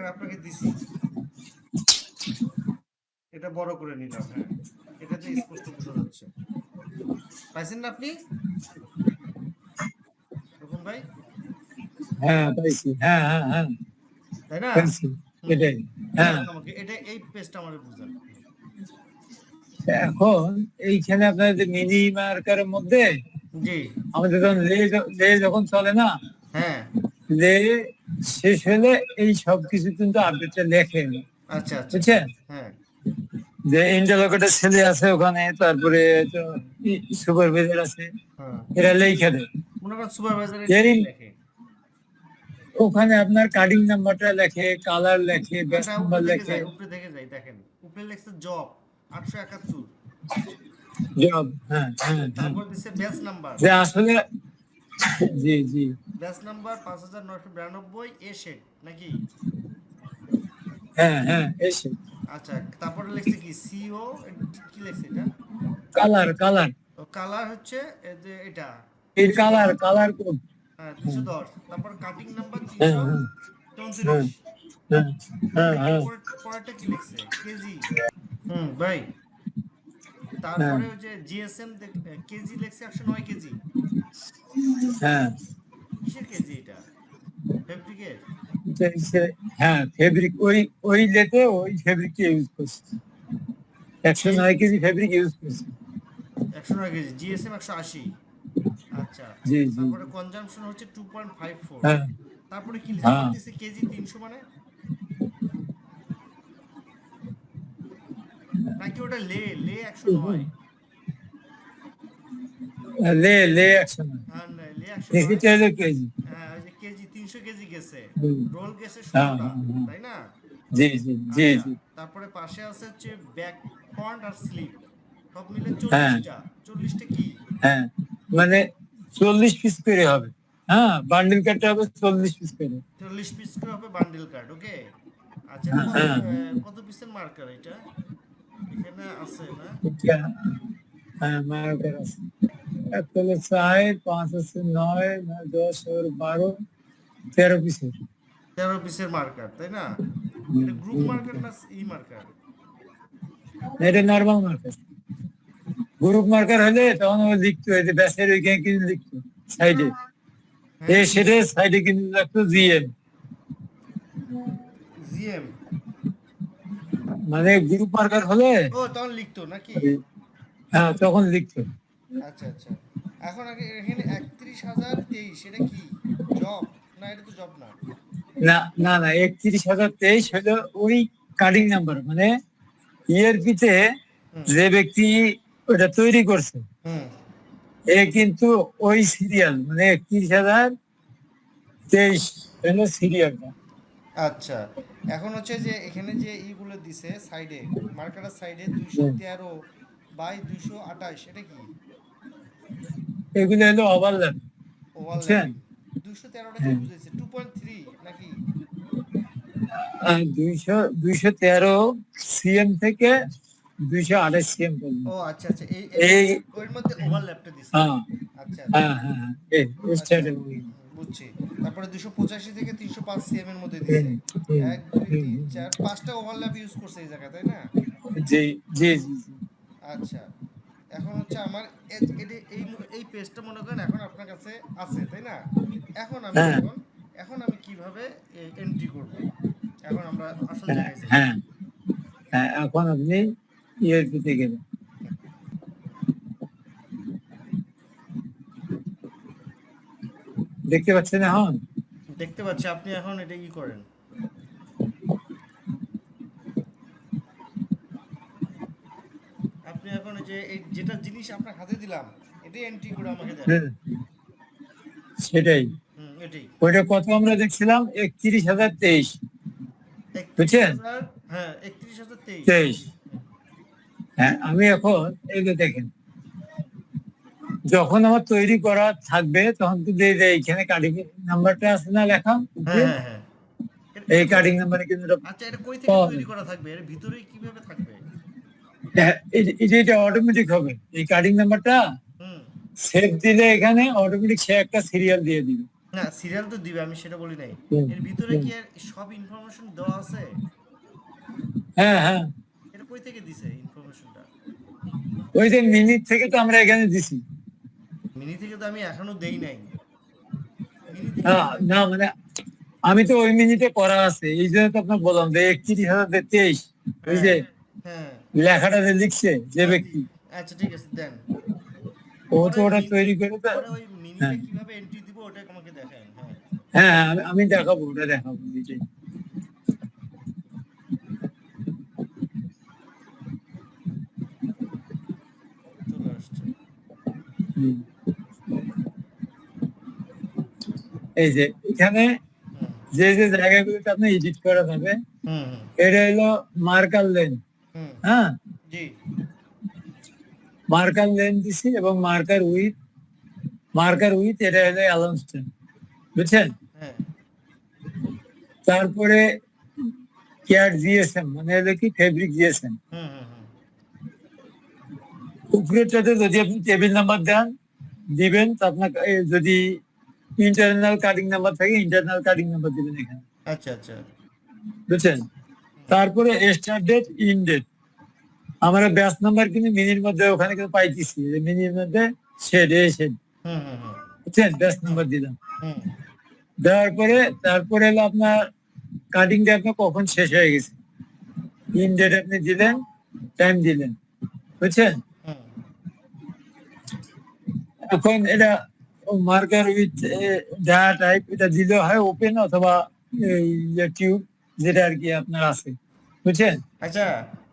দেখেন আপনাকে দিছি, এটা বড় করে নিলাম। হ্যাঁ, এটাতে স্পষ্ট বোঝা যাচ্ছে। পাইছেন না আপনি রকম ভাই? হ্যাঁ পাইছি, হ্যাঁ হ্যাঁ হ্যাঁ তাই না? পাইছি, এটাই। হ্যাঁ, বুঝান আমাকে, এটা এই পেজটা আমারে বুঝান। এখন এইখানে আপনার যে মিনি মার্কারের মধ্যে জি। আমাদের যখন লে যখন চলে না, হ্যাঁ। লে শেষ হলে এই সব কিছু কিন্তু আপডেটটা লেখে, আচ্ছা, আচ্ছা। বুঝছেন? হ্যাঁ। যে ইন্টারলকেটের ছেলে আছে ওখানে, তারপরে সুপারভাইজার আছে, হ্যাঁ। এরা লেখা দেয়। মনে করেন সুপারভাইজার এরই লেখে। ওখানে আপনার কাটিং নাম্বারটা লেখে, কালার লেখে, ব্যাচ এটা নাম্বার উপরে দেখে লেখে। যায়, উপরে দেখে যায়, দেখেন উপরে লেখছে জব 871, জব, হ্যাঁ হ্যাঁ হ্যাঁ, তারপর দিছে ব্যাচ নাম্বার, যে আসলে জি জি ব্যাচ নাম্বার 5992 এ শেড নাকি? হ্যাঁ হ্যাঁ এসে আচ্ছা, তারপরে লিখছে কি সিও, কি লিখছে এটা? কালার কালার ও কালার হচ্ছে এই যে এটা এই 210। Colour colour code. হ্যাঁ 210, তারপর কাটিং নাম্বার হ্যাঁ হ্যাঁ 334। হ্যাঁ হ্যাঁ নাকি হ্যাঁ পরেরটা কি লিখছে কেজি? ভাই, হ্যাঁ তারপরে ওই যে জিএসএম কেজি লিখছে 109 কেজি। হ্যাঁ কিসের কেজি এটা? ফেব্রিকের? হ্যাঁ ফেব্রিক, ওই ওই লেতে ওই ফেব্রিক ইউজ করছে, 109 কেজি ফেব্রিক ইউজ করছে। 109 কেজি, জিএসএম 180। আচ্ছা, জি জি তারপরে কনজাম্পশন হচ্ছে 2.54। হ্যাঁ তারপরে কি আবার হ্যাঁ দিছে কেজি 300 মানে? নাকি ওটা লে লে 109? লে লে 109, হ্যাঁ লে 109। এটা হলো কেজি। হ্যাঁ ওই যে কেজি 300 কেজি গেছে, রোল গেছে হ্যাঁ 16টা, হ্যাঁ হ্যাঁ তাই না? জি জি জি আচ্ছা, জি তারপরে পাশে আছে হচ্ছে ব্যাক ফ্রন্ট আর স্লিপ, সব মিলে হ্যাঁ 40টা। 40টা কি? হ্যাঁ, মানে 40 পিস করে হবে। হ্যাঁ, বান্ডিল কাটতে হবে 40 পিস করে। 40 পিস করে হবে বান্ডেল কার্ড, ওকে। আচ্ছা, এটা হ্যাঁ কত হ্যাঁ কত পিসের মার্কার এটা? এখানে আছে না? এটা, হ্যাঁ মার্কার আছে। এক হলো 4, 5 আছে 9, 10 আর 12, 13 পিসের। 13 পিসের মার্কার, তাই না? এটা গ্রুপ মার্কার না ই মার্কার? এটা নরমাল মার্কার। গ্রুপ মার্কার হলে তখন ও লিখতো, এই যে ব্যাসের ওইখানে কিন্তু লিখতো সাইডে, হ্যাঁ সেটা সাইডে কিন্তু লিখতো জিএম, জিএম। মানে গ্রুপ মার্কার হলে ও তখন লিখতো নাকি? হ্যাঁ তখন লিখতো। আচ্ছা, আচ্ছা। এখন আগে এখানে 31,023, এটা কি জব? না এটা তো জব না। না না না, 31,023 হলো ওই কাটিং নাম্বার, মানে ইআরপিতে হুম। যে ব্যক্তি ওটা তৈরি করছে, হুম। এ কিন্তু ওই সিরিয়াল, মানে 31,023 হলো সিরিয়ালটা। আচ্ছা, এখন হচ্ছে যে এখানে যে ইগুলো দিছে সাইডে, মার্কারের সাইডে 213/228, এটা কি? এগুলো হলো ওভারল্যাপ, বুঝছেন? ওভারল্যাপিং। 213টা কি বুঝাইছে? 2.3 নাকি? 213 সিএম থেকে 228 সিএম পর্যন্ত। ও আচ্ছা, আচ্ছা, এর এই মধ্যে ওর মধ্যে ওভারল্যাপটা দিছে। হ্যাঁ আচ্ছা, আচ্ছা। হ্যাঁ হ্যাঁ হ্যাঁ, এই আচ্ছা, স্টার্টে বুঝছি। তারপরে 285 থেকে 305 সিএম এর মধ্যে দিছে। 1 2 3 4 5টা ওভারল্যাপ ইউজ করছে এই জায়গায়, তাই না? জি জি জি জি। আচ্ছা, এখন হচ্ছে আমার এই পেজটা মনে করেন এখন আপনার কাছে আছে, তাই না? এখন আমি হ্যাঁ এখন আমি কিভাবে এন্ট্রি করব? এখন আমরা আসল হ্যাঁ জায়গায় যাই। হ্যাঁ হ্যাঁ, এখন আপনি ইআরপিতে গেলেন, দেখতে পাচ্ছেন এখন? দেখতে পাচ্ছি, আপনি এখন এটা ই করেন। আপনি এখন এই যে যেটা জিনিস আপনার হাতে দিলাম, এটাই এন্ট্রি করে আমাকে দেন। হুম, সেটাই। এটাই। ওইটা কত আমরা দেখছিলাম? 31,023, বুঝছেন? 31,000, হ্যাঁ 31,023। 23। হ্যাঁ, আমি এখন এই যে দেখেন, যখন আমার তৈরি করা থাকবে তখন কিন্তু এই যে এইখানে কাটিং নাম্বারটা আছে না লেখা, হ্যাঁ, হ্যাঁ, হ্যাঁ। এই কাটিং নাম্বারে কিন্তু এটা আচ্ছা, এটা কই থেকে পাওয়া তৈরি যাবে। করা থাকবে? এর ভিতরেই কিভাবে থাকবে? হ্যাঁ, এটা অটোমেটিক হবে। এই কাটিং নাম্বারটা হুম। সেভ দিলে এখানে অটোমেটিক সে একটা সিরিয়াল দিয়ে দিবে। না সিরিয়াল তো দিবে, আমি সেটা বলি নাই। হুম, এর ভিতরে হুম। কি আর সব ইনফরমেশন দেওয়া আছে? হ্যাঁ, হ্যাঁ, এটা কই থেকে দিছে ইনফরমেশনটা? ওই যে মিনিট থেকে তো আমরা এখানে দিছি। মিনি থেকে তো আমি এখনো দেই নাই। মিনি থেকে হ্যাঁ, না মানে আমি তো ওই মিনিটে করা আছে, এই জন্য তো আপনার বললাম যে 31,023, ওই হ্যাঁ যে হ্যাঁ লেখাটা যে লিখছে যে হ্যাঁ ব্যক্তি, আচ্ছা ঠিক আছে দেন। ও তো পরে ওটা তৈরি করে তো। পরে ওই মিনিটা হ্যাঁ, কিভাবে এন্ট্রি দিব ওটা আমাকে দেখেন। হ্যাঁ হ্যাঁ, হ্যাঁ, আমি দেখাবো, ওটা দেখাবো নিজে। চলে আসছে। হুম। এই যে এখানে হুম যে যে জায়গাগুলোতে আপনি এডিট করা যাবে, হুম হুম এটা হলো মার্কার লেন। হুম হ্যাঁ, জি মার্কার লেন দিছি এবং মার্কার উইথ এটা হলো অ্যালাউন্সটেন, বুঝছেন? হ্যাঁ তারপরে ক্যাট জিএসএম মানে হলো কি ফেব্রিক জিএসএম। হুম হুম হুম উপরেরটাতে যদি আপনি টেবিল নাম্বার দিবেন তো আপনার যদি ইন্টারনাল কাটিং নাম্বার থাকে ইন্টারনাল কাটিং নাম্বার দিবেন এখানে, আচ্ছা আচ্ছা বুঝছেন? তারপরে স্টার্ট ডেট, ইন ডেট, আমরা ব্যাচ নাম্বার কিন্তু মিনির মধ্যে ওখানে কিন্তু পাইতেছি, মিনির মধ্যে শেড, হুম হুম হুম বুঝছেন? ব্যাচ হুম নাম্বার দিলাম, হুম দেওয়ার পরে তারপরে হলো আপনার কাটিংটা আপনার কখন শেষ হয়ে গেছে, ইন ডেট আপনি দিলেন, টাইম দিলেন, বুঝছেন? হুম এখন এটা মার্কার উইথ ডায়া টাইপ এটা দিলে হয় ওপেন অথবা টিউব, যেটা আর কি আপনার আছে, বুঝছেন? আচ্ছা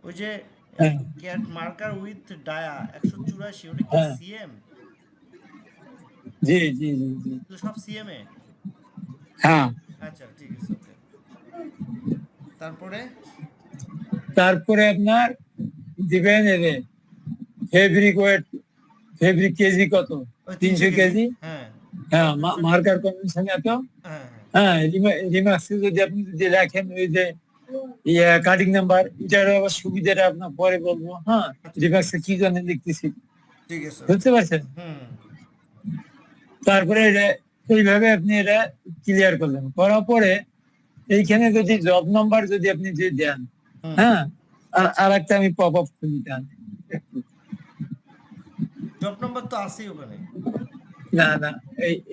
ওই যে হ্যাঁ, ক্যাট মার্কার উইথ ডায়া 184 ওটা কি হ্যাঁ, সিএম? জি, জি, জি, জি, সব সিএম এ? হ্যাঁ। আচ্ছা ঠিক আছে ওকে। তারপরে তারপরে আপনার দিবেন এরে ফেব্রিক ওয়েট, ফেব্রিক কেজি কত, ওই 300 300 কেজি কেজি। হ্যাঁ হ্যাঁ, কনভেনশন মার্কার কনভেনশন এত। হ্যাঁ হ্যাঁ হ্যাঁ, রিমাক্সে যদি আপনি যদি লেখেন ওই যে কাটিং নাম্বার, এটার আবার সুবিধাটা আপনার পরে বলবো। হ্যাঁ, আচ্ছা রিমাক্সে কি জন্য লিখতেছি, ঠিক আছে ওকে। বুঝতে পারছেন? হুম তারপরে এইভাবে আপনি এটা ক্লিয়ার করলেন, করার পরে এইখানে যদি জব নাম্বার যদি আপনি যে দেন, হুম হ্যাঁ, আর একটা আমি পপ আপ খুলি দেন একটু। জব নাম্বার তো আছেই ওখানে। না, না,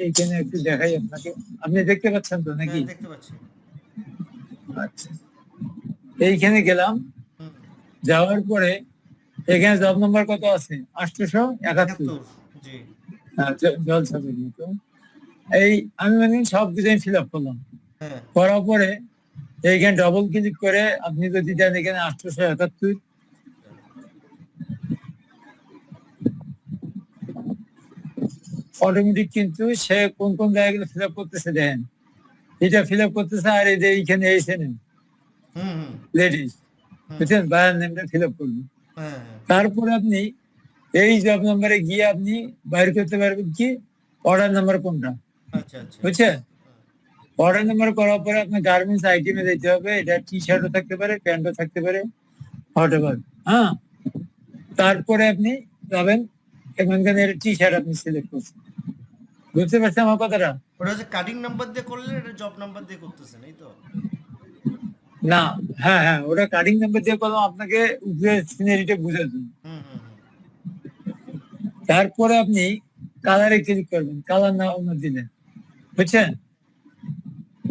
এইখানে একটু দেখাই আপনাকে, আপনি দেখতে পাচ্ছেন তো হ্যাঁ নাকি? দেখতে পাচ্ছি। আচ্ছা, এইখানে গেলাম, হুম যাওয়ার পরে এখানে জব নাম্বার কত আছে, 871। 71 জি হ্যাঁ, জলসা করি তো। এই আমি মানে সব ডিজাইন ফিল আপ করলাম, হ্যাঁ করার পরে এইখানে ডবল ক্লিক করে আপনি যদি দেন এখানে 871, অটোমেটিক কিন্তু সে কোন কোন জায়গাগুলো ফিল আপ করতেছে দেখেন, এটা ফিল আপ করতেছে, আর এই যে এইখানে এইখানে হুম হুম লেডিস, হুম বুঝছেন, বায়ার নেমটা ফিল আপ করবেন। হ্যাঁ হ্যাঁ তারপরে আপনি এই জব নাম্বারে গিয়ে আপনি বাইর করতে পারবেন কি অর্ডার নাম্বার কোনটা, আচ্ছা আচ্ছা বুঝছেন? হুম, অর্ডার নাম্বার করার পরে আপনার গার্মেন্টস আইটেমে দিতে হবে, এটা টি শার্টও থাকতে পারে, প্যান্টও থাকতে পারে, হোয়াটএভার। হ্যাঁ, তারপরে আপনি যাবেন, এখানকার টি শার্ট আপনি সিলেক্ট করছেন, বুঝতে পারছেন আমার কথাটা? ওটা হচ্ছে কাটিং নাম্বার দিয়ে করলে এটা জব নাম্বার দিয়ে করতেছেন এই তো? না, হ্যাঁ, হ্যাঁ, ওটা কাটিং নাম্বার দিয়ে করলাম আপনাকে উপরে সিনারিটা বুঝার জন্য। হুম হুম হুম তারপরে আপনি কালারে ক্লিক করবেন, কালার না দিলেন, বুঝছেন?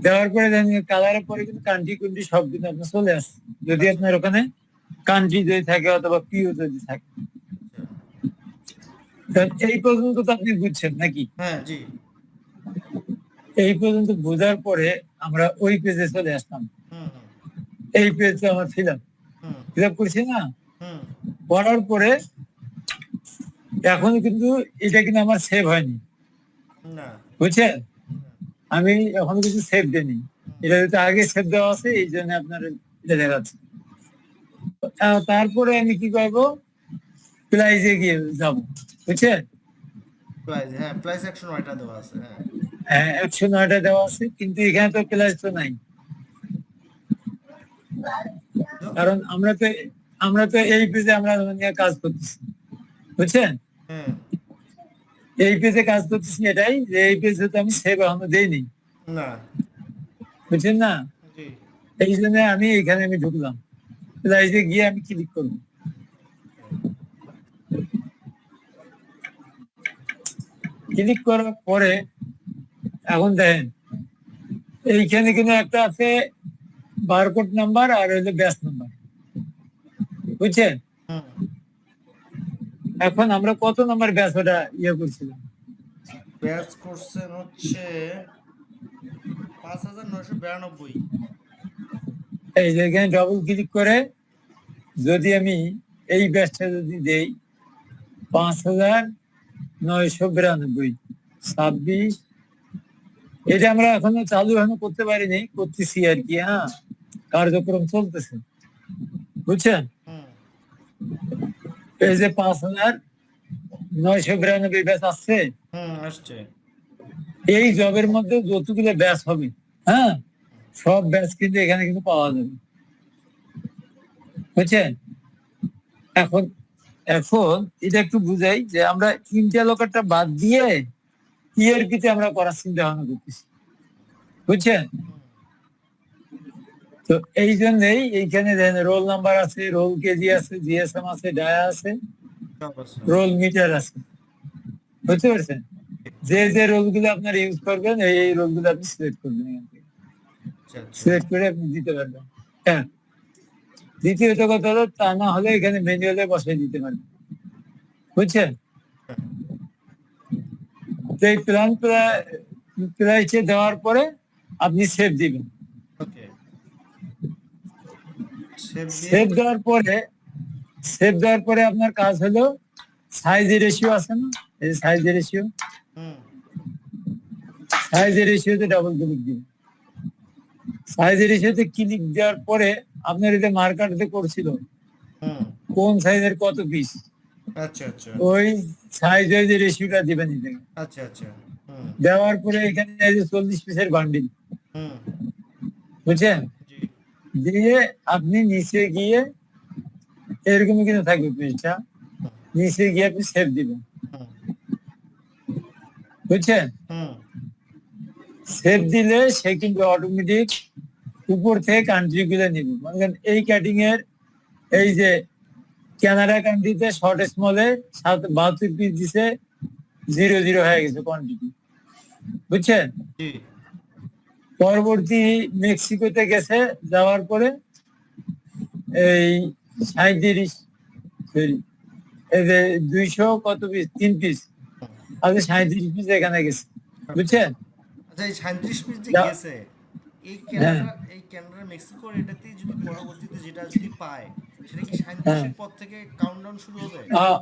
দেওয়ার পরে কালারের পরে কিন্তু কান্ট্রি কুন্ট্রি সব কিন্তু আপনার চলে আসছে, যদি আচ্ছা আপনার ওখানে কান্ট্রি যদি থাকে অথবা পিও যদি থাকে। আচ্ছা তা এই পর্যন্ত তো আপনি বুঝছেন নাকি? হ্যাঁ জি এই পর্যন্ত বোঝার পরে আমরা ওই পেজে চলে আসলাম। হুম হুম এই পেজটা আমার হুম ফিল আপ করছি না, হুম করার পরে এখনো কিন্তু এটা কিন্তু আমার সেভ হয়নি, না বুঝছেন? না, আমি এখনো কিছু সেভ দিইনি, হুম এটা যদি আগে সেভ দেওয়া আছে এই জন্য আপনার এটা দেখাচ্ছে। তারপরে আমি কি করবো, প্রাইজে গিয়ে যাবো, বুঝছেন? প্রাইস হ্যাঁ প্রাইস 109টা দেওয়া আছে হ্যাঁ। হ্যাঁ, 109টা দেওয়া আছে, কিন্তু এখানে তো প্রাইস তো নাই, তো কারণ আমরা তো এই পেজে আমরা নিয়ে কাজ করতেছি, বুঝছেন? হ্যাঁ এই পেজে কাজ করতেছি এটাই যে এই পেজে তো আমি সেভ এখনো দেইনি, না। বুঝছেন না? জি। এই জন্য আমি এখানে আমি ঢুকলাম, এই যে গিয়ে আমি ক্লিক করবো। ক্লিক করার পরে এখন দেখেন এইখানে কিন্তু একটা আছে বারকোড নাম্বার আর হইলো ব্যাচ নাম্বার, বুঝছেন? হুম। এখন আমরা কত নাম্বার ব্যাচ ওটা ইয়ে করছিলাম? ব্যাচ করছেন হচ্ছে 5992। এই যে এখানে ডবল ক্লিক করে যদি আমি এই ব্যাচটা যদি দেই 5992 26, এটা আমরা এখনো চালু এখনো করতে পারিনি, করতেছি আর কি। হ্যাঁ, কার্যক্রম চলতেছে, বুঝছেন? হুম। এই যে 5992 ব্যাচ আসছে, আসছে। এই জবের মধ্যে যতগুলো ব্যাচ হবে, হ্যাঁ, সব ব্যাচ কিন্তু এখানে কিন্তু পাওয়া যাবে, বুঝছেন? এখন এখন এটা একটু বুঝাই যে আমরা ইন্টারলকারটা বাদ দিয়ে ইআরপিতে আমরা করার চিন্তা ভাবনা করতেছি, বুঝছেন? তো এই জন্যই এইখানে রোল নাম্বার আছে, রোল কেজি আছে, জিএসএম আছে, ডায়া আছে, রোল মিটার আছে, বুঝতে পারছেন? যে যে রোল গুলো আপনার ইউজ করবেন এই রোল গুলো আপনি সিলেক্ট করবেন, এখান থেকে সিলেক্ট করে আপনি দিতে পারবেন। হ্যাঁ, দ্বিতীয়ত কথা হলো তা না হলে এখানে ম্যানুয়ালে বসাই দিতে পারবেন, বুঝছেন? তো এই প্ল্যান প্রাইসে দেওয়ার পরে আপনি সেভ দিবেন। সেভ দেওয়ার পরে আপনার কাজ হলো সাইজের রেশিও আছে না, এই সাইজের রেশিওতে ডাবল ক্লিক দিবেন। সাইজের রেশিওতে ক্লিক দেওয়ার পরে আপনার এই যে মার্কারতে করছিল কোন সাইজের কত পিস, ওই সাইজ ওই রেশিওটা দিবেন। দেওয়ার পরে এখানে 40 পিসের বান্ডিল, বুঝছেন? দিয়ে আপনি নিচে গিয়ে এরকম কিন্তু থাকবে পেজটা, নিচে গিয়ে আপনি সেভ দিবেন, বুঝছেন? সেভ দিলে সে কিন্তু অটোমেটিক উপর থেকে কান্ট্রি গুলো নিবে। মানে এই কাটিং এর এই যে কানাডা কান্ট্রিতে শর্ট স্মলে 72 পিস দিছে, 00 হয়ে গেছে কোয়ান্টিটি, বুঝছেন? পরবর্তী মেক্সিকোতে গেছে, যাওয়ার পরে এই 37 এই যে 200 কত পিস 3 পিস আগে 37 পিস এখানে গেছে, বুঝছেন? আচ্ছা, এই 37 পিস যে গেছে এই ক্যানাডা মেক্সিকোর এটাতে যদি পরবর্তীতে যেটা যদি পায় সেটা কি 37 এর পর থেকে কাউন্টডাউন শুরু হবে? হ্যাঁ।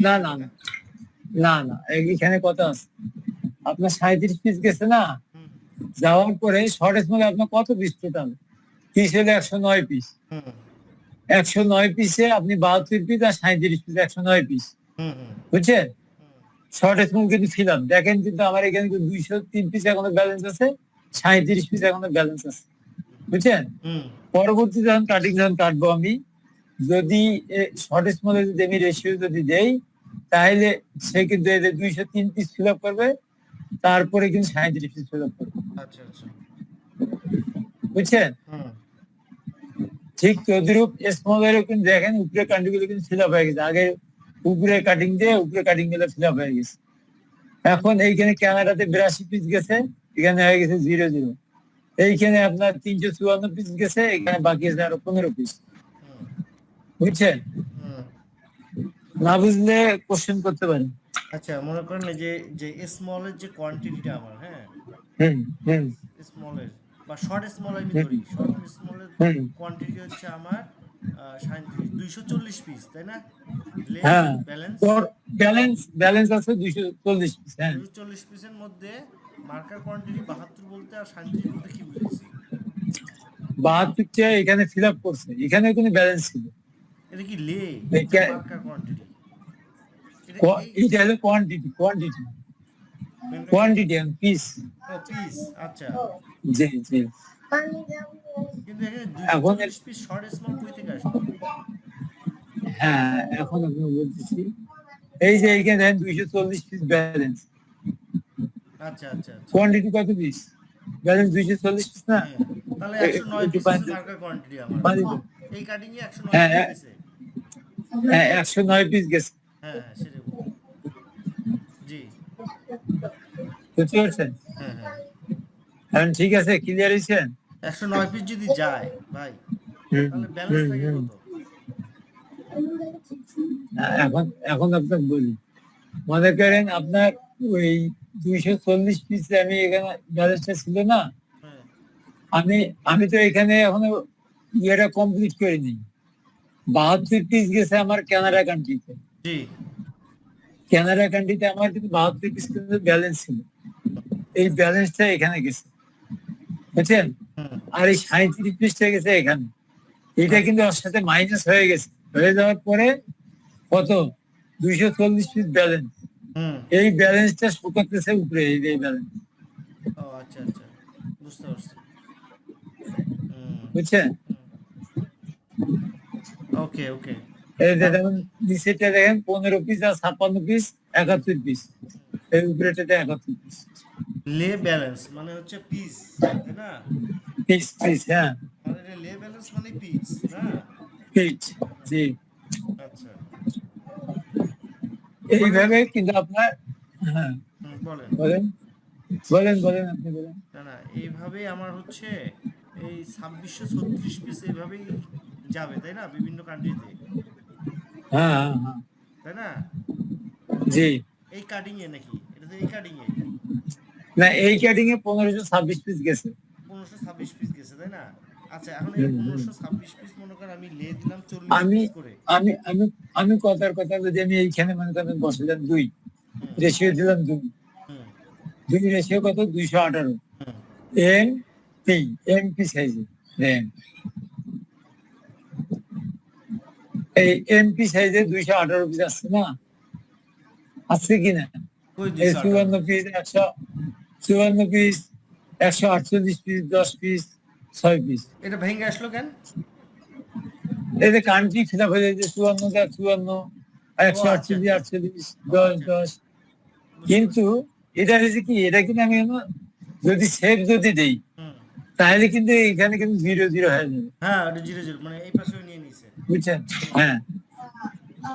না না না না, এখানে কথা আছে, আপনার 37 পিস গেছে না, যাওয়ার পরে শর্ট স্মলে আপনার কত পিস টোটাল পিস হলো 109 পিস। 109 পিসে আপনি 72 পিস আর 37 পিস 109 পিস, বুঝছেন? শর্ট স্মল কিন্তু ছিলাম, দেখেন কিন্তু আমার এখানে 203 পিস এখনো ব্যালেন্স আছে, 37 পিস এখনো ব্যালেন্স আছে, বুঝছেন? পরবর্তী যখন কাটবো আমি, যদি শর্ট স্মলে যদি আমি রেশিও যদি দেই তাহলে সে কিন্তু 203 পিস ফিল আপ করবে, তারপরে কিন্তু 37 পিস ফিল আপ করবে, বুঝছেন? ঠিক তদ্রুপ স্মলেরও কিন্তু দেখেন উপরে কান্ডি গুলো কিন্তু ফিল আপ হয়ে গেছে, আগে উপরে কাটিং গুলো ফিল আপ হয়ে গেছে। এখন এইখানে ক্যানাডাতে 82 পিস গেছে, এখানে হয়ে গেছে 00। এইখানে আপনার 354 পিস গেছে, এখানে বাকি আছে আরো 15 পিস, বুঝছেন? না বুঝলে কোশ্চেন করতে পারেন। আচ্ছা, মনে করেন যে যে স্মলের যে কোয়ান্টিটিটা আমার, হ্যাঁ, স্মলের বা শর্ট স্মল আমি ধরি, শর্ট স্মলের কোয়ান্টিটি হচ্ছে আমার 240 পিস, তাই না? হ্যাঁ, ব্যালেন্স আছে 240 পিস। হ্যাঁ, 240 পিসের মধ্যে মার্কার কোয়ান্টিটি 72 বলতে আর 37 বলতে কি বুঝাইছি? 72টা এখানে ফিল আপ করছে, এখানে কোনো ব্যালেন্স ছিল। এটা কি মার্কার কোয়ান্টিটি? এটা হলো কোয়ান্টিটি এন্ড পিস। পিস, আচ্ছা। জি জি। কিন্তু এখানে 240 পিস শর্ট স্মল কই থেকে আসলো? হ্যাঁ, এখন আমি বলতেছি এই যে এইখানে দেখেন 240 পিস ব্যালেন্স, আচ্ছা আচ্ছা আচ্ছা। কোয়ান্টিটি কত পিস? ব্যালেন্স 240 পিস না? হ্যাঁ, তাহলে 109 একটু পিস পানি হচ্ছে দিন, মার্কার কোয়ান্টিটি আমার। পানি দিন। এই কাটিং এ 109 হ্যাঁ পিস হ্যাঁ গেছে। হ্যাঁ, 109 পিস গেছে। হ্যাঁ হ্যাঁ, সেরকম। জি। বুঝতে পারছেন? হ্যাঁ হ্যাঁ। এখন ঠিক আছে, ক্লিয়ার হয়েছেন? 109 পিস যদি যায় ভাই, হুম তাহলে ব্যালেন্স হুম থাকে হুম। কত? এখন এখন আপনাকে বলি, মনে করেন আপনার ওই 240 পিস আমি এখানে ব্যালেন্সটা ছিল না, হ্যাঁ। আমি আমি তো এখানে এখনো ইয়েটা কমপ্লিট করিনি। 72 পিস গেছে আমার কানাডা কান্ট্রিতে। জি। কানাডা কান্ট্রিতে আমার কিন্তু 72 পিস কিন্তু ব্যালেন্স ছিল, এই ব্যালেন্সটা এখানে গেছে, বুঝছেন? হুম। আর এই 37 পিসটা গেছে এখানে, এটা আচ্ছা। কিন্তু ওর সাথে মাইনাস হয়ে গেছে। হয়ে যাওয়ার পরে কত, 240 পিস ব্যালেন্স, হুম। এই ব্যালেন্সটা শুকাতেছে উপরে, এই যে ব্যালেন্স, ও আচ্ছা আচ্ছা, বুঝতে পারছি। হুম। বুঝছেন? ওকে ওকে। এই যে যেমন নিচেটা দেখেন 15 পিস আর 56 পিস, 71 পিস, এই উপরেটাতে 71 পিস লে ব্যালেন্স মানে হচ্ছে পিস, তাই না? পিস পিস, হ্যাঁ মানে এটা লে ব্যালেন্স মানে পিস না? পিস, জি। আচ্ছা। মানে এইভাবে কিন্তু আপনার, হ্যাঁ বলেন। বলেন বলেন বলেন, আপনি বলেন। না না, এইভাবেই আমার হচ্ছে এই 2636 পিস এইভাবেই যাবে, তাই না, বিভিন্ন কান্ট্রিতে, হ্যাঁ হ্যাঁ হ্যাঁ, তাই না? জি। এই কাটিং এ নাকি, এটা তো এই কাটিং এ না, এই ক্যাটিং এ 1526 পিস গেছে। 1526 পিস গেছে, তাই না? আচ্ছা, এখন এই হুম, হুম। 1526 পিস মনে করেন আমি লে দিলাম 40 আমি পিস করে। আমি আমি আমি কথার কথা যদি আমি এইখানে মনে করেন বসালাম 2, হুম রেশিও দিলাম 2, হুম 2 রেশিও কত, 218, হুম। এম পি, এম পি সাইজে দেন, এই এম পি সাইজে 218 পিস আসছে না, আছে কিনা? ওই এই 218 54 piece. Piece, 154 piece, 148 piece, 10 piece, 6 piece, এটা ভেঙে আসলো কেন? এই যে কান্ট্রি ফিল আপ হয়ে যাচ্ছে, 54, 54, ও আচ্ছা 148, আচ্ছা। 48, ও 10, আচ্ছা, 10। বুঝতে কিন্তু পারছি। এটা হচ্ছে কি, এটা কিন্তু আমি যদি সেভ যদি দেই, হুম। তাহলে কিন্তু এখানে কিন্তু 0 0 হয়ে যাবে, হ্যাঁ, ওটা 0 0 মানে এই পাশেও নিয়ে নিছে। বুঝছেন? হ্যাঁ,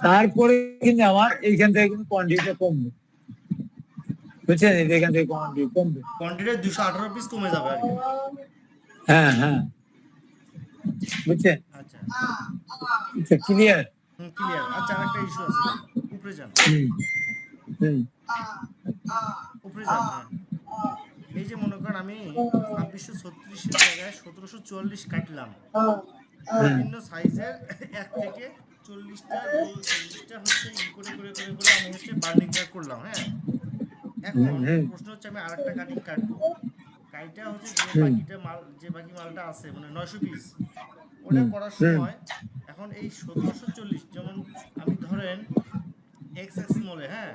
তারপরে কিন্তু আমার এইখান থেকে কিন্তু কোয়ান্টিটিটা কমবে, বুঝছেন? এখান থেকে কোয়ান্টিটি কমবে। কোয়ান্টিটি 218 পিস কমে যাবে আর কি। হ্যাঁ হ্যাঁ, বুঝছেন? আচ্ছা। ক্লিয়ার? হুম, ক্লিয়ার। আচ্ছা, আরেকটা ইস্যু আছে ভাই। উপরে যান। হুম হুম উপরে যান, হ্যাঁ। এই যে মনে করেন আমি 2636 এর জায়গায় 1744 কাটলাম। হুম বিভিন্ন সাইজের 1 থেকে 40টা হচ্ছে করে করে করে করে আমি হচ্ছে বার্নিং কাট করলাম, হ্যাঁ? এখন হুম প্রশ্ন হচ্ছে আমি আরেকটা কাটিং কাটবো। কাইটা হচ্ছে হুম যে বাকি মালটা আছে মানে 900 পিস। ওটা হুম করার হুম সময় এখন এই 1740, যেমন আমি ধরেন এক্স স্মলে, হ্যাঁ,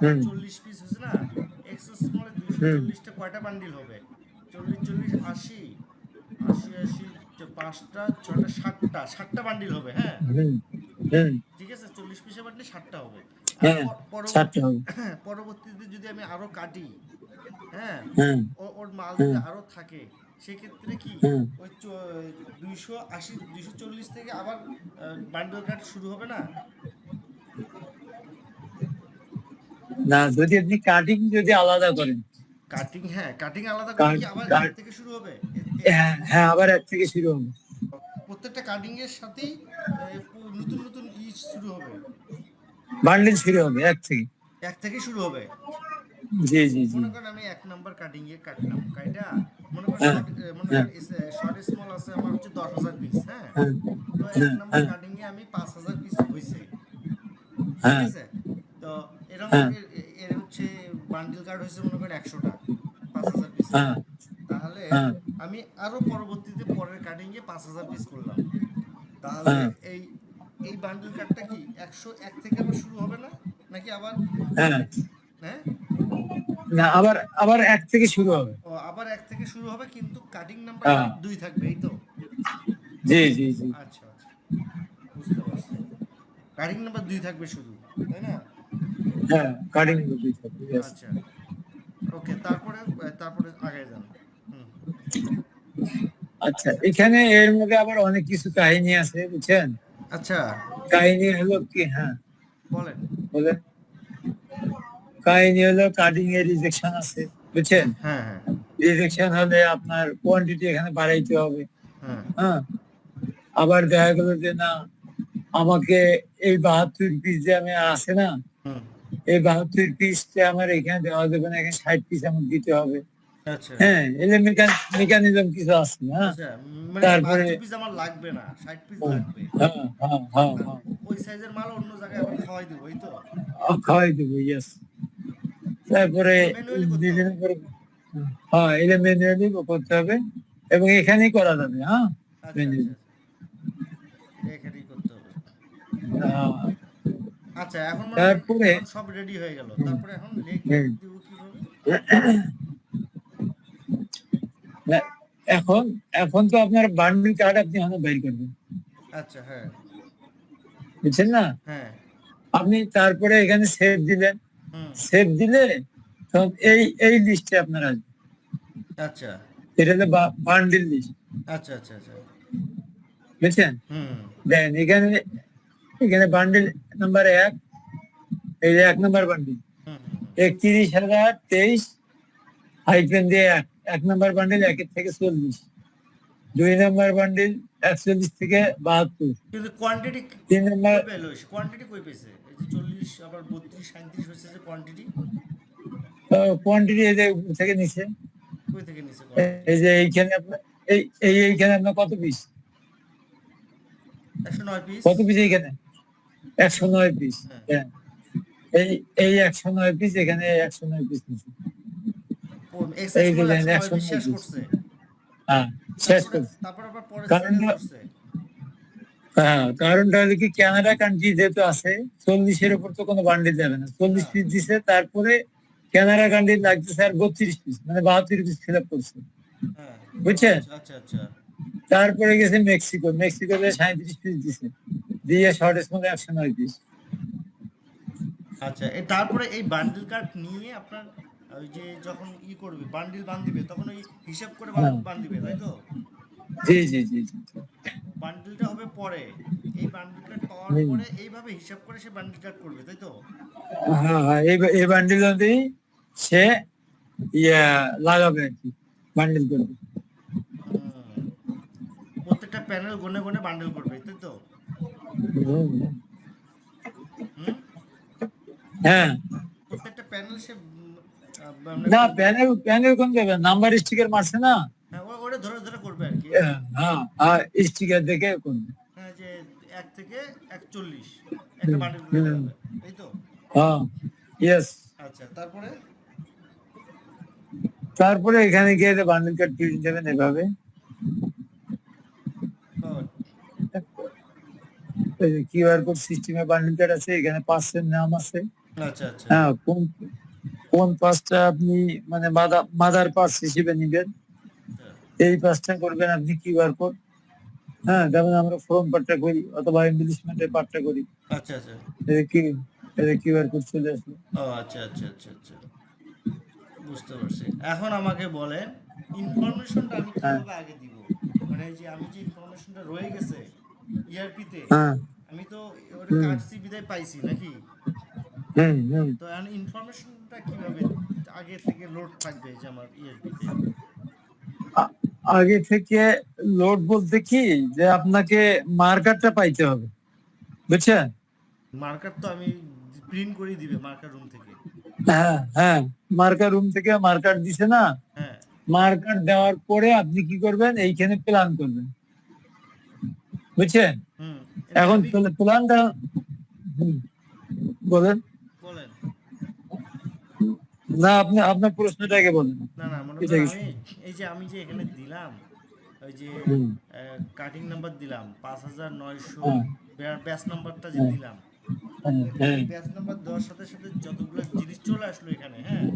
হুম 248 পিস হচ্ছে না? এক্স স্মলে হুম 240টা কয়টা বান্ডিল হবে? 40 40 80 80 80, পাঁচটা ছয়টা, 60টা বান্ডিল হবে, হ্যাঁ। হুম হুম, ঠিক আছে, 40 পিসের বান্ডিল 60টা হবে। আর হ্যাঁ, পরবর্তী 7টা হবে। পরবর্তীতে যদি আমি আরো কাটি, হ্যাঁ, হুম ওর মাল যদি হুম আরো থাকে, সেক্ষেত্রে কি হুম। ওই 280 240 থেকে আবার বান্ডেল কাট শুরু হবে না? না, যদি আপনি কাটিং যদি আলাদা করেন, কাটিং, হ্যাঁ, কাটিং আলাদা করলে কি আবার এক থেকে শুরু হবে? হ্যাঁ হ্যাঁ, আবার 1 থেকে শুরু হবে, প্রত্যেকটা কাটিং এর সাথেই নতুন নতুন শুরু হবে। বান্ডিল শুরু হবে 1 থেকে। এক থেকে শুরু হবে। জি জি জি। মনে করেন আমি 1 নাম্বার কাটিং এ কাটলাম, কাইটা মনে করেন হ্যাঁ শর্ট, মনে হ্যাঁ করেন শর্ট স্মল আছে আমার হচ্ছে 10,000 পিস, হ্যাঁ। হ্যাঁ তো 1 হ্যাঁ নাম্বার হ্যাঁ কাটিং এ আমি 5,000 পিস হইছে। ঠিক হ্যাঁ আছে? তো এরকম হ্যাঁ এর হচ্ছে বান্ডিল কার্ড হয়েছে মনে করেন 100টা 5,000 পিসের। হ্যাঁ তাহলে হ্যাঁ আমি আরো পরবর্তীতে পরের কাটিং এ 5,000 পিস করলাম। তাহলে হ্যাঁ এই এই বান্ডিল কার্ডটা কি 101 থেকে আবার শুরু হবে না? নাকি আবার, হ্যাঁ, হ্যাঁ? না, আবার আবার 1 থেকে শুরু হবে। ও আবার 1 থেকে শুরু হবে, কিন্তু কাটিং নাম্বারটা হ্যাঁ, 2 থাকবে, এই তো? জি জি জি। আচ্ছা আচ্ছা, বুঝতে পারছি। কাটিং নাম্বার 2 থাকবে শুধু, তাই না? হ্যাঁ, কাটিং দুই থাকবে, yes. আচ্ছা, ওকে, তারপরে তারপরে আগায় যান। হুম। আচ্ছা, এখানে এর মধ্যে আবার অনেক কিছু কাহিনী আছে, বুঝছেন? আচ্ছা, কাহিনী হলো কি, হ্যাঁ বলেন। বলেন। কাহিনী হলো কাটিং এর রিজেকশন আছে, বুঝছেন? হ্যাঁ, হ্যাঁ, রিজেকশন হলে আপনার কোয়ান্টিটি এখানে বাড়াইতে হবে। হ্যাঁ, হ্যাঁ, আবার দেখা গেল যে না, আমাকে এই 72 পিস যে আমি আছে না, হুম, এই 72 পিসটা আমার এখানে দেওয়া যাবে না, এখানে 60 পিস আমাকে দিতে হবে। আচ্ছা, হ্যাঁ, এলে মেকানিজম কিছু আছে, হ্যাঁ। আচ্ছা, মানে তারপরে 72 পিস আমার লাগবে না, 60 পিস হ্যাঁ লাগবে। হ্যাঁ হ্যাঁ হ্যাঁ আর হ্যাঁ, ওই সাইজের মাল অন্য জায়গায় আবার খাওয়াই দেবো, এই তো? খাওয়াই দেবো, ইয়েস। তারপরে ম্যানুয়ালি করতে বিভিন্ন হবে? করে, হ্যাঁ, এটা ম্যানুয়ালি করতে হবে এবং এখানেই করা যাবে, হ্যাঁ, আচ্ছা, আচ্ছা, ম্যানুয়ালি। আচ্ছা, এটা এখানেই করতে হবে। আচ্ছা, এখন মনে হয় তারপরে এখন সব রেডি হয়ে গেল, তারপরে এখন লেগ হুম, দিব কিভাবে? না, এখন এখন তো আপনার বান্ডিল কার্ড আপনি এখানে বের করবেন, আচ্ছা, হ্যাঁ, বুঝছেন না? হ্যাঁ, আপনি তারপরে এখানে সেভ দিলেন, হুম, সেভ দিলে তখন এই লিস্টে আপনার আসবে। আচ্ছা, এটা হলো বান্ডিল লিস্ট, আচ্ছা, আচ্ছা, আচ্ছা, বুঝছেন? হুম, দেখেন এখানে, এখানে বান্ডিল নাম্বার 1, এই যে 1 নাম্বার বান্ডিল হুম, হুম, হুম, 31,023 হাইফেন দিয়ে 1 নাম্বার বান্ডিল 1 থেকে 40, 2 নাম্বার বান্ডিল 41 থেকে 72, কিন্তু কোয়ান্টিটি 3 নাম্বার কই পেলো? কোয়ান্টিটি কই পেয়েছে? এই যে 40 আবার 32 37 হয়েছে যে কোয়ান্টিটি, কোয়ান্টিটি এই যে উপর থেকে নিচে, কই থেকে নিছে কোয়ান্টিটি? এই যে এইখানে আপনার এইখানে আপনার কত পিস, 109 পিস। কত পিস এইখানে 109 পিস, হ্যাঁ, হ্যাঁ। এই এই 109 পিস, এখানে 109 পিস নিচে, এক্সারসাইজ এই যে গুলো দেখেন 109 পিস 109 শেষ পিস, করছে। হ্যাঁ, শেষ তারপরে করছে। তারপরে আবার পরে সেকেন্ড কারণটা, করছে। হ্যাঁ, কারণটা হলো কি, কানাডা কান্ট্রি যেহেতু আছে, 40-এর উপর তো কোনো বান্ডিল যাবে না, 40 না, পিস দিছে, তারপরে কানাডা কান্ট্রি লাগতেছে আর 32 পিস, মানে 72 পিস ফিল আপ করছে, হ্যাঁ, বুঝছেন? আচ্ছা, আচ্ছা, আচ্ছা, তারপরে গেছে মেক্সিকোতে 37 পিস দিছে, দিয়ে শর্টেজ মধ্যে 109 পিস। আচ্ছা, তারপরে এই বান্ডিল কার্ড নিয়ে আপনার ওই যে যখন করবে বান্ডিল বান্ধিবে তখন ওই হিসাব করে হ্যাঁ, বান্ধিবে, তাই তো? জি জি জি জি, বান্ডিলটা হবে পরে, এই বান্ডিল কার্ড পাওয়ার হুম, পরে এইভাবে হিসাব করে সে বান্ডিল কার্ড করবে, তাই তো? হ্যাঁ হ্যাঁ, এই বান্ডিল অনুযায়ী সে ইয়া লাগাবে আর কি, বান্ডিল করবে। হুম, প্রত্যেকটা প্যানেল গনে গনে বান্ডেল করবে, তাই তো? হুম, হুম, হ্যাঁ, প্রত্যেকটা প্যানেল সে মানে না, প্যানেল কোন যাবে, নাম্বার স্টিকার মারছে না, হ্যাঁ, ওটা ধরে ধরে করবে আর কি। হ্যাঁ হ্যাঁ, স্টিকার দেখে করবে। হ্যাঁ, যে 1 থেকে 41 একটা হুম, বান্ডিল করে হুম, লাগাবে, তাই তো? হ্যাঁ, ইয়েস। আচ্ছা, তারপরে তারপরে এখানে গিয়ে বান্ডিল কার্ড প্রিন্ট দেবেন এভাবে, ও, কিউআর কোড সিস্টেমে বান্ডিল কার্ড আছে, এখানে পাঁচের নাম আছে, আচ্ছা, আচ্ছা, হ্যাঁ, কোন কোন পাঁচটা আপনি মানে মাদার পার্স হিসেবে নিবেন, আচ্ছা, এই পাঁচটা করবেন আপনি কিউআর কোড। হ্যাঁ, যেমন আমরা ফর্ম পার্টটা করি অথবা এমবিলিশমেন্টের পার্টটা করি, আচ্ছা, আচ্ছা, এটা কি, এটা কিউআর কোড চলে আসলো। ও, আচ্ছা, আচ্ছা, আচ্ছা, আচ্ছা, বুঝতে পারছি। এখন আমাকে বলেন ইনফরমেশনটা আমি হ্যাঁ কিভাবে আগে দিব? মানে এই যে আমি যে ইনফরমেশনটা রয়ে গেছে ইআরপিতে, হ্যাঁ, আমি তো ওটা হুম কাটছি বিদায় পাইছি নাকি? হুম হুম, তো এখন ইনফরমেশনটা কিভাবে আগে থেকে লোড থাকবে যে আমার ইআরপিতে? আ- আগে থেকে লোড বলতে কি, যে আপনাকে মার্কারটা পাইতে হবে, বুঝছেন? মার্কার তো আমি প্রিন্ট করে দিবে মার্কার রুম থেকে। হ্যাঁ হ্যাঁ, মার্কার রুম থেকে মার্কার দিছে না, হ্যাঁ, মার্কার দেওয়ার পরে আপনি কি করবেন, এইখানে প্ল্যান করবেন, বুঝছেন? হুম, এখন আমি প্ল্যানটা, হুম, বলেন। বলেন। না, আপনি আপনার প্রশ্নটাকে বলেন, না, না, মনে এটা করেন কি আমি শুনুন। এই যে আমি যে এখানে দিলাম ওই যে হুম, কাটিং নাম্বার দিলাম 5900, হ্যাঁ ব্যাচ নাম্বারটা যে হ্যাঁ দিলাম, হ্যাঁ হ্যাঁ, এই ব্যাচ নাম্বার দেওয়ার সাথে সাথে যতগুলো জিনিস চলে আসলো এখানে, হ্যাঁ,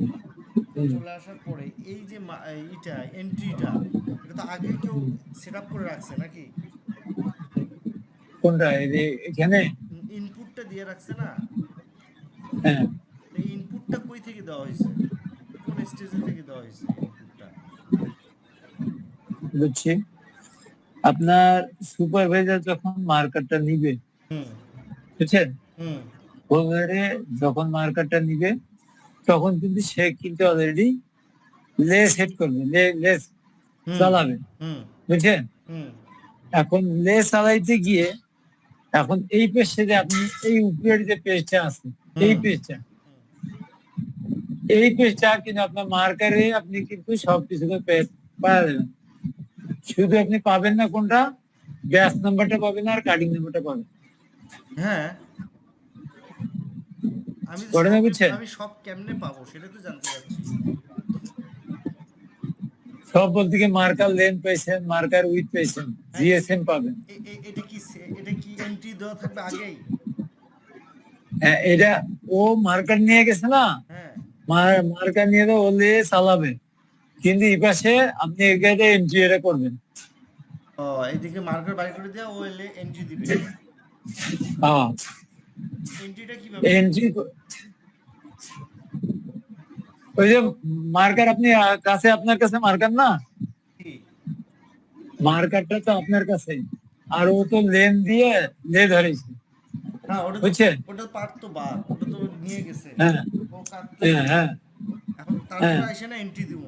হুম, চলে আসার পরে এই যে এইটা এন্ট্রিটা, এটা তো আগে কেউ হুম। সেট আপ করে রাখছে নাকি? কোনটা, এখানে? ইনপুট ইনপুটটা দিয়ে রাখছে না, হ্যাঁ, এই ইনপুটটা কই থেকে দেওয়া হয়েছে, কোন স্টেজে থেকে দেওয়া হয়েছে ইনপুটটা? বুঝছি। আপনার সুপারভাইজার যখন মার্কারটা নিবে, হুম বুঝছেন, হুম ওভারে যখন মার্কারটা নিবে তখন কিন্তু সে কিন্তু অলরেডি লেস সেট করবে, লেস হুম চালাবে, হুম বুঝছেন। হুম এখন লেস চালাইতে গিয়ে এখন এই পেজটা যে আপনি এই উপরের যে পেজটা আছে, এই হুম পেজটা, এই পেজটা কিন্তু আপনার মার্কারে আপনি কিন্তু সবকিছু পাওয়া যাবেন। শুধু আপনি পাবেন না কোনটা, ব্যাচ নাম্বারটা পাবেন আর কাটিং নাম্বারটা পাবেন। হ্যাঁ, আমি তো ঘটনা সবই, বুঝছেন, আমি সব কেমনে পাবো সেটা তো জানতে চাচ্ছি। সব বলতে কি মার্কার লেন পেয়েছেন, মার্কার উইথ পেয়েছেন, হ্যাঁ, জিএসএম পাবেন। এটা কি এন্ট্রি দেওয়া থাকবে আগেই? হ্যাঁ, এটা ও মার্কার নিয়ে গেছে না, হ্যাঁ, মার্কার নিয়ে তো ওলে চালাবে, কিন্তু এই পাশে আপনি এখানে এন্ট্রি এটা করবেন। ও এইদিকে মার্কার বাই করে দেওয়া, ও এলে এন্ট্রি দিবে। হ্যাঁ, এন্ট্রিটা কিভাবে দিব? এন্ট্রি ওই যে মার্কার আপনি আপনার কাছে মার্কার না, কি? মার্কারটা তো আপনার কাছে, আর ও তো লেন দিয়ে ধরেছে, হ্যাঁ, ওটা তো, বুঝছেন। ওটা পার্ট তো বাদ, ওটা তো নিয়ে গেছে, হ্যাঁ ও হ্যাঁ কাটতেছে। হ্যাঁ এখন হ্যাঁ তারপরে এসে না এন্ট্রি দিব,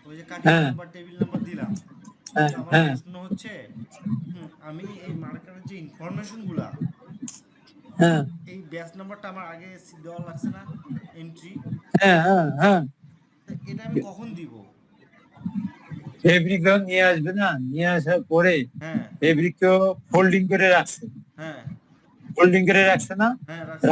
ওই যে কাটিং হ্যাঁ নাম্বার টেবিল নাম্বার দিলাম। হ্যাঁ তো আমার হ্যাঁ প্রশ্ন হচ্ছে, আমি এই মার্কারের যে ইনফরমেশন গুলা, হ্যাঁ এই ব্যাচ নাম্বারটা আমার আগে দেওয়া লাগছে না এন্ট্রি, হ্যাঁ হ্যাঁ হ্যাঁ। এটা আমি কখন দিব? ফেব্রিক নিয়ে আসবে না, নিয়ে আসার পরে হ্যাঁ ফেব্রিক তো ফোল্ডিং করে রাখছে, হ্যাঁ ফোল্ডিং করে রাখছে না, হ্যাঁ, রাখছি।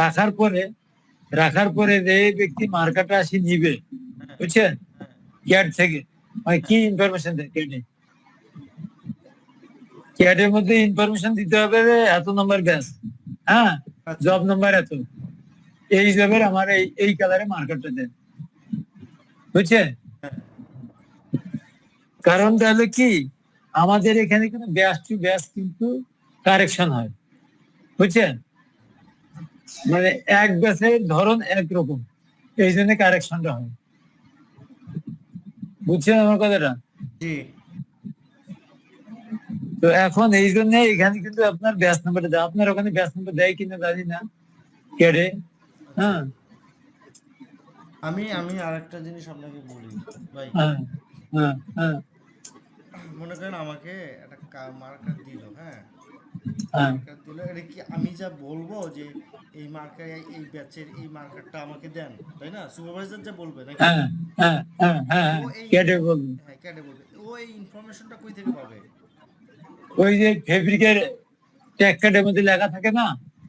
রাখার পরে যে ব্যক্তি মার্কারটা আসি নিবে, হ্যাঁ বুঝছেন, হ্যাঁ ক্যাড থেকে মানে কি ইনফরমেশন দেয় ক্যাডে, ক্যাডের মধ্যে ইনফরমেশন দিতে হবে যে এত নম্বর ব্যাচ, হ্যাঁ, আচ্ছা। জব নাম্বার এত, এই জবের আমার এই কালারে মার্কারটা দেন, বুঝছেন। হ্যাঁ কারণ তাহলে কি, আমাদের এখানে কিন্তু ব্যাচ টু ব্যাচ কিন্তু কারেকশন হয়, বুঝছেন, মানে এক ব্যাচের ধরন একরকম, এই জন্য কারেকশনটা হয়, বুঝছেন আমার কথাটা। জি। তো এখন এই জন্য এখানে কিন্তু আপনার ব্যাচ নাম্বারটা দেয়, আপনার ওখানে ব্যাচ নাম্বার দেয় কিনা জানি না কেডে। হ্যাঁ আমি আমি আরেকটা জিনিস আপনাকে বলি ভাই। হ্যাঁ হ্যাঁ হ্যাঁ মনে করেন আমাকে একটা মার্কার দিল, হ্যাঁ, হ্যাঁ মার্কার দিল, এটা কি আমি যা বলবো যে এই মার্কার, এই ব্যাচের এই মার্কারটা আমাকে দেন, তাই না? সুপারভাইজার যা বলবে নাকি? হ্যাঁ হ্যাঁ হ্যাঁ হ্যাঁ ও এই কেডে বলবো। হ্যাঁ, ক্যাডে বলবে, ও এই ইনফরমেশনটা কই থেকে পাবে? ওই যে ফেব্রিকের ট্যাগ কার্ডের মধ্যে লেখা থাকে না,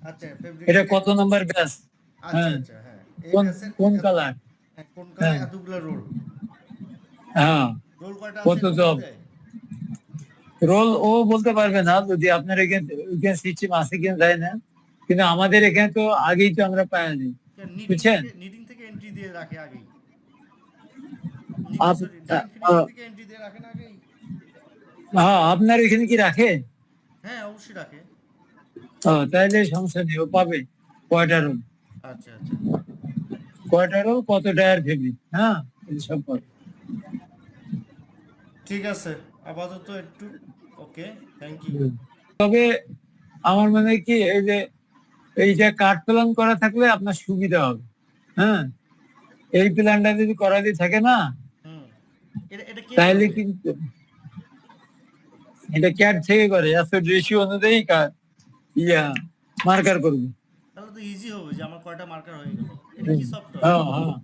আচ্ছা, এটা ফেব্রিকের, কত নম্বর ব্যাচ, আচ্ছা হ্যাঁ, আচ্ছা, হ্যাঁ, এই কোন ব্যাচের কোন কালার, কোন কালার, হ্যাঁ এতগুলো রোল, হ্যাঁ, রোল কয়টা আছে কত এটা বলে জব দেয়? রোল ও বলতে পারবে না, যদি আপনার এখানে সিস্টেম আছে কিনা যায় না, কিন্তু আমাদের এখানে তো আগেই তো আমরা পাই যাই, বুঝছেন। নিডিং থেকে এন্ট্রি দিয়ে রাখে আগেই, আপ- সরি, ডিজাইন ফিনিশিং আহ, থেকে এন্ট্রি দিয়ে রাখে না আগেই? হ্যাঁ, আপনার এখানে কি রাখে, হ্যাঁ, অবশ্যই রাখে। তাহলে সমস্যা নেই, ও পাবে কয়টা রোল, আচ্ছা আচ্ছা, কয়টা রোল কত টায়ার ফেব্রিক, হ্যাঁ, সব পাবে। ঠিক আছে, আপাতত একটু ওকে, থ্যাংক ইউ। তবে আমার মনে হয় কি, এই যে এইটা কার্ড প্ল্যান করা থাকলে আপনার সুবিধা হবে, হ্যাঁ, এই প্ল্যানটা যদি করা দিয়ে থাকে না, হুম, এটা কে তাহলে করবে? কিন্তু এটা ক্যাড থেকে করে, অ্যাসপেক্ট রেশিও অনুযায়ী ইয়া মার্কার করবে। তাহলে তো ইজি হবে যে আমার কয়টা মার্কার হয়ে গেল। এটা কি সফটওয়্যার? হ্যাঁ হ্যাঁ